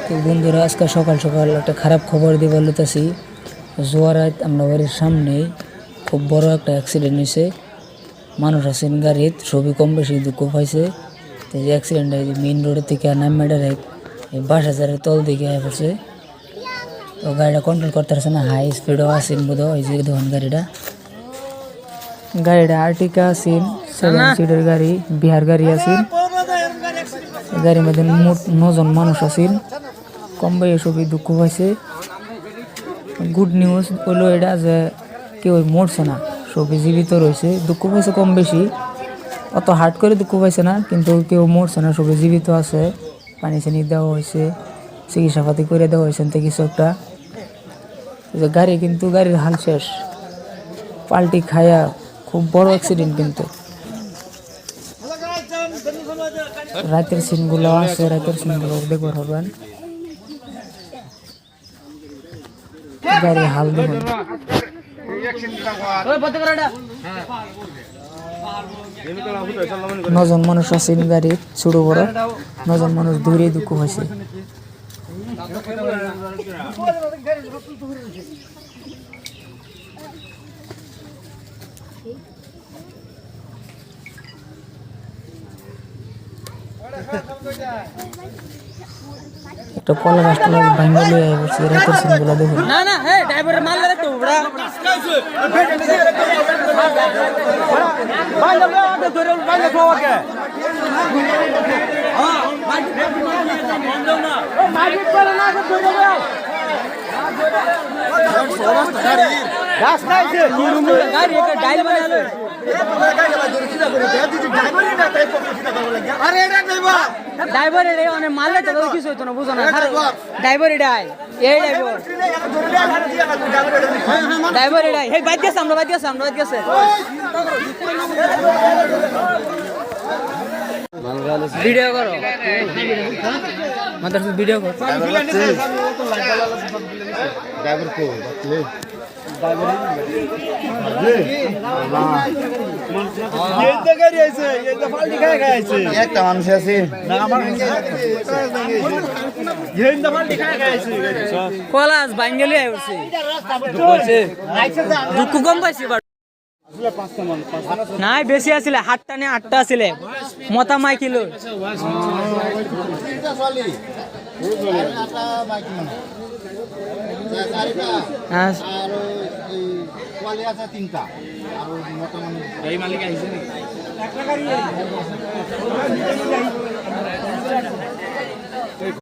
তো বন্ধুরা, আজকে সকাল সকাল একটা খারাপ খবর দিয়ে বলতেছি। জোয়ারাত আমরা বাড়ির সামনেই খুব বড় একটা অ্যাক্সিডেন্ট হয়েছে। মানুষ আছেন গাড়িত, সবই কম বেশি দুঃখ পাইছে। তো এই অ্যাক্সিডেন্টটা মেইন রোডের থেকে নামে ডাইরেক্ট এই বাসাজারের তল দিকে পড়ছে। তো গাড়িটা কন্ট্রোল করতে পারছে না, হাই স্পিডও আসেন বোধ হয়। যে দেখুন গাড়িটা আর্টিকা আসেন, 7 সিটের গাড়ি, বিহার গাড়ি আসেন। গাড়ির মধ্যে মোট 9 জন মানুষ আসেন, কম বেশি সবই দুঃখ পাইছে। গুড নিউজ হলো এটা যে কেউ মরছে না, সবই জীবিত রয়েছে। দুঃখ পাইছে কম বেশি, অত হার্ড করে দুঃখ পাইছে না, কিন্তু কেউ মরছে না, সবই জীবিত আছে। পানি চানি দেওয়া হয়েছে, চিকিৎসাপাতি করে দেওয়া হয়েছে কিছু একটা। গাড়ি কিন্তু গাড়ির হাল শেষ, পাল্টি খায়া খুব বড় অ্যাক্সিডেন্ট। কিন্তু রাতের সিনগুলো আছে, রাতের সিনগুলো দেখবার হবেন। গাড়ি হাল দেখুন। 9 জন মানুষ আছেন গাড়ি, ছোট বড় 9 জন মানুষ দূরে দুঃখ হয়েছে। একটা কলা গাছটা ভাঙে লিয়ে বসে, রাতের সিনগুলো দেখুন। না না, হে ড্রাইভার মারলে একটু বড়া ভাই লাগা আগে ধরে ভাই লাগা ওকে। হ্যাঁ ভাই বন্ধ না, ও মাইক করে না আগে ধরে দাও। সমস্ত গাড়ি গাছ নাইছে, কি রুম গাড়ি একটা ডাইল বানালো। ড্রাইভার এর অনেক মারলে তো কিছু হইতো না, বুঝো না। ড্রাইভার এটাই, এই ড্রাইভার এটাই। হে বাইক গেছে, আমরা বাইক গেছে, আমরা বাইক গেছে। ভিডিও করো, মাত্র ভিডিও করো। ড্রাইভার কো একটা মানুষ আছে, কলাস বাঙ্গালি আইছে, দুঃখ কম পাইছি। নাই বেশি আছিল, 8টা নে 8টা আছিল, মতা মাই কিলো। মালিক আহিছে